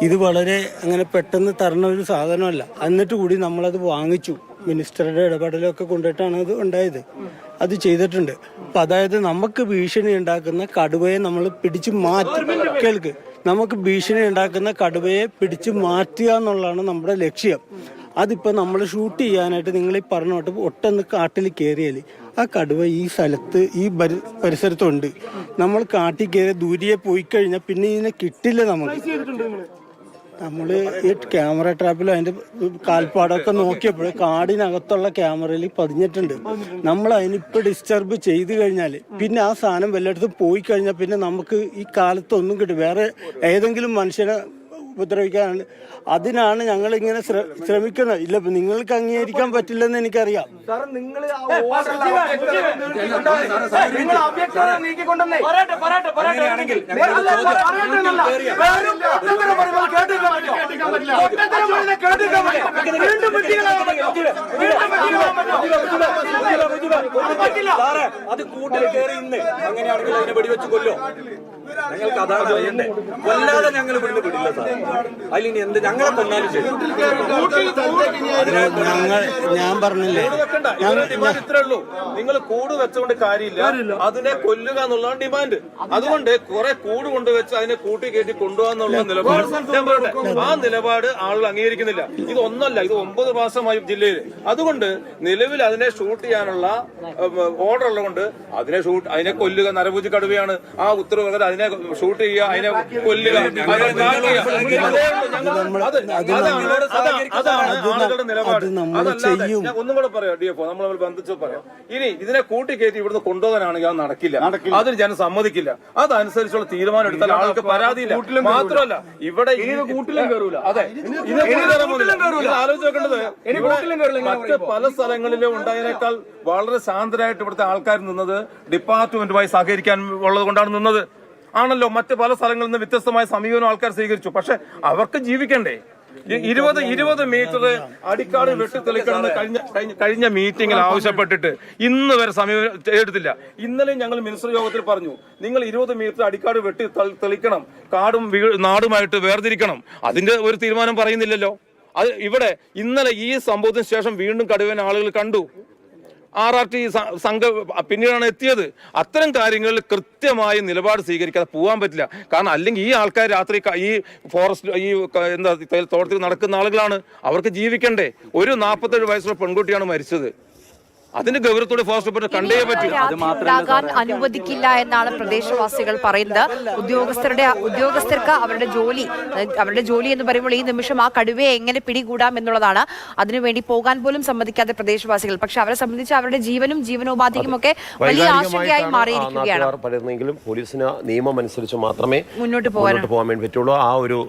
ഇത് വളരെ അങ്ങനെ പെട്ടെന്ന് തരണ ഒരു സാധനമല്ല. എന്നിട്ട് കൂടി നമ്മളത് വാങ്ങിച്ചു. മിനിസ്റ്ററുടെ ഇടപെടലൊക്കെ കൊണ്ടിട്ടാണ് അത് ഉണ്ടായത്. അത് ചെയ്തിട്ടുണ്ട്. അപ്പം അതായത് നമുക്ക് ഭീഷണി ഉണ്ടാക്കുന്ന കടുവയെ നമ്മൾ പിടിച്ചു കേൾക്ക്, നമുക്ക് ഭീഷണി ഉണ്ടാക്കുന്ന കടുവയെ പിടിച്ചു മാറ്റുക എന്നുള്ളതാണ് നമ്മുടെ ലക്ഷ്യം. അതിപ്പോൾ നമ്മൾ ഷൂട്ട് ചെയ്യാനായിട്ട് നിങ്ങൾ ഈ പറഞ്ഞോട്ട് ഒട്ടൊന്ന് കാട്ടിൽ കയറിയാൽ ആ കടുവ ഈ സ്ഥലത്ത് ഈ പരിസരത്തുണ്ട്. നമ്മൾ കാട്ടിൽ കയറി ദൂരെ പോയി കഴിഞ്ഞാൽ പിന്നെ ഇതിനെ കിട്ടില്ല. നമ്മൾ ഈ ക്യാമറ ട്രാപ്പിൽ അതിൻ്റെ കാൽപ്പാടൊക്കെ നോക്കിയപ്പോൾ കാടിനകത്തുള്ള ക്യാമറയിൽ പതിഞ്ഞിട്ടുണ്ട്. നമ്മൾ അതിനിപ്പോൾ ഡിസ്റ്റർബ് ചെയ്ത് കഴിഞ്ഞാൽ പിന്നെ ആ സാധനം വല്ലയിടത്തും പോയി കഴിഞ്ഞാൽ പിന്നെ നമുക്ക് ഈ കാലത്തൊന്നും കിട്ടും. വേറെ ഏതെങ്കിലും മനുഷ്യനെ ഉപദ്രവിക്കാനാണ്. അതിനാണ് ഞങ്ങൾ ഇങ്ങനെ ശ്രമിക്കുന്നത്. ഇല്ല, നിങ്ങൾക്ക് അംഗീകരിക്കാൻ പറ്റില്ലെന്ന് എനിക്കറിയാം. അത് കൂട്ടിൽ കയറി ഇന്ന് അങ്ങനെയാണെങ്കിൽ അതിനെ വെടിവെച്ച് കൊല്ലോ. ഞങ്ങൾക്ക് അതാണ് അറിയണ്ടേ. കൊല്ലാതെ ഞങ്ങൾ ഇവിടുന്ന് വിടില്ല സാർ. അതിലിനി എന്ത് ഞങ്ങളെ കൊന്നാലും ശരി. ഞാൻ പറഞ്ഞില്ലേ, ഇത്രേ ഉള്ളൂ. നിങ്ങൾ കൂട് വെച്ചുകൊണ്ട് കാര്യമില്ല, അതിനെ കൊല്ലുക എന്നുള്ളതാണ് ഡിമാൻഡ്. അതുകൊണ്ട് കുറെ കൂട് കൊണ്ടുവച്ച് അതിനെ കൂട്ടി കയറ്റി കൊണ്ടുപോകാന്നുള്ള നിലപാട് ഞാൻ പറയട്ടെ, ആ നിലപാട് ആളുകൾ അംഗീകരിക്കുന്നില്ല. ഇത് ഒന്നല്ല, ഇത് 9 മാസമായി ജില്ലയിൽ. അതുകൊണ്ട് നിലവിൽ അതിനെ ഷൂട്ട് ചെയ്യാനുള്ള ഓർഡർ ഉള്ളതുകൊണ്ട് അതിനെ കൊല്ലുക, നരഭൂജി കടുവയാണ് ആ ഉത്തരവ്. അതിനെ ഷൂട്ട് ചെയ്യുക, അതിനെ കൊല്ലുക, അതാണ് ആളുകളുടെ നിലപാട്. അതല്ലാതെ ഒന്നും കൂടെ പറയാം DFO, നമ്മൾ ബന്ധിച്ച് പറയാം. ഇനി ഇതിനെ കൂട്ടിക്കയറ്റി ഇവിടുന്ന് കൊണ്ടുപോകാനാണെങ്കിൽ അത് നടക്കില്ല. അതിന് ജനം സമ്മതിക്കില്ല. അതനുസരിച്ചുള്ള തീരുമാനം എടുത്താൽ ആൾക്ക് പരാതിയില്ല. മാത്രമല്ല ഇവിടെ കൂട്ടിലും കയറൂല. അതെ, ആലോചിച്ച് വെക്കേണ്ടത് മറ്റ് പല സ്ഥലങ്ങളിലും ഉണ്ടായതിനേക്കാൾ വളരെ ശാന്തരായിട്ട് ഇവിടുത്തെ ആൾക്കാർ നിന്നത് ഡിപ്പാർട്ട്മെന്റുമായി സഹകരിക്കാൻ ഉള്ളത് കൊണ്ടാണ് നിന്നത് ആണല്ലോ. മറ്റ് പല സ്ഥലങ്ങളിൽ നിന്ന് വ്യത്യസ്തമായ സമീപനം ആൾക്കാർ സ്വീകരിച്ചു. പക്ഷെ അവർക്ക് ജീവിക്കണ്ടേ? 20 മീറ്റർ അടിക്കാട് വെട്ടിത്തെളിക്കണമെന്ന് കഴിഞ്ഞ മീറ്റിംഗിൽ ആവശ്യപ്പെട്ടിട്ട് ഇന്ന് വരെ സമയം എടുത്തില്ല. ഇന്നലെ ഞങ്ങൾ മിനിസ്റ്റർ യോഗത്തിൽ പറഞ്ഞു, നിങ്ങൾ 20 മീറ്റർ അടിക്കാട് വെട്ടി തെളിക്കണം, കാടും നാടുമായിട്ട് വേർതിരിക്കണം. അതിന്റെ ഒരു തീരുമാനം പറയുന്നില്ലല്ലോ. അത് ഇവിടെ ഇന്നലെ ഈ സംഭവത്തിന് ശേഷം വീണ്ടും കടുവനെ ആളുകൾ കണ്ടു. RRT സംഘം പിന്നീടാണ് എത്തിയത്. അത്തരം കാര്യങ്ങളിൽ കൃത്യമായ നിലപാട് സ്വീകരിക്കാതെ പോകാൻ പറ്റില്ല. കാരണം അല്ലെങ്കിൽ ഈ ആൾക്കാർ രാത്രി ഈ ഫോറസ്റ്റ് തോട്ടത്തിൽ നടക്കുന്ന ആളുകളാണ്. അവർക്ക് ജീവിക്കണ്ടേ? ഒരു 47 വയസ്സുള്ള പെൺകുട്ടിയാണ് മരിച്ചത്. അതിന്റെ ഗൗരവത്തോടെ ഫോറസ്റ്റ് ഡിപ്പാർട്ട്മെന്റ് കണ്ടേ പറ്റൂ. അനുവദിക്കില്ല എന്നാണ് പ്രദേശവാസികൾ പറയുന്നത്. ഉദ്യോഗസ്ഥർക്ക് അവരുടെ ജോലി എന്ന് പറയുമ്പോൾ ഈ നിമിഷം ആ കടുവയെ എങ്ങനെ പിടികൂടാം എന്നുള്ളതാണ്. അതിനുവേണ്ടി പോകാൻ പോലും സമ്മതിക്കാത്ത പ്രദേശവാസികൾ. പക്ഷെ അവരെ സംബന്ധിച്ച് അവരുടെ ജീവനും ജീവനോപാധിക്കും ഒക്കെ വലിയ ആശങ്കയായി മാറിയിരിക്കുകയാണ്. പോലീസിന് നിയമം അനുസരിച്ച് മാത്രമേ മുന്നോട്ട് പോകാൻ വേണ്ടി പറ്റുള്ളൂ. ആ ഒരു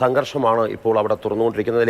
സംഘർഷമാണ് ഇപ്പോൾ അവിടെ തുറന്നുകൊണ്ടിരിക്കുന്നത്.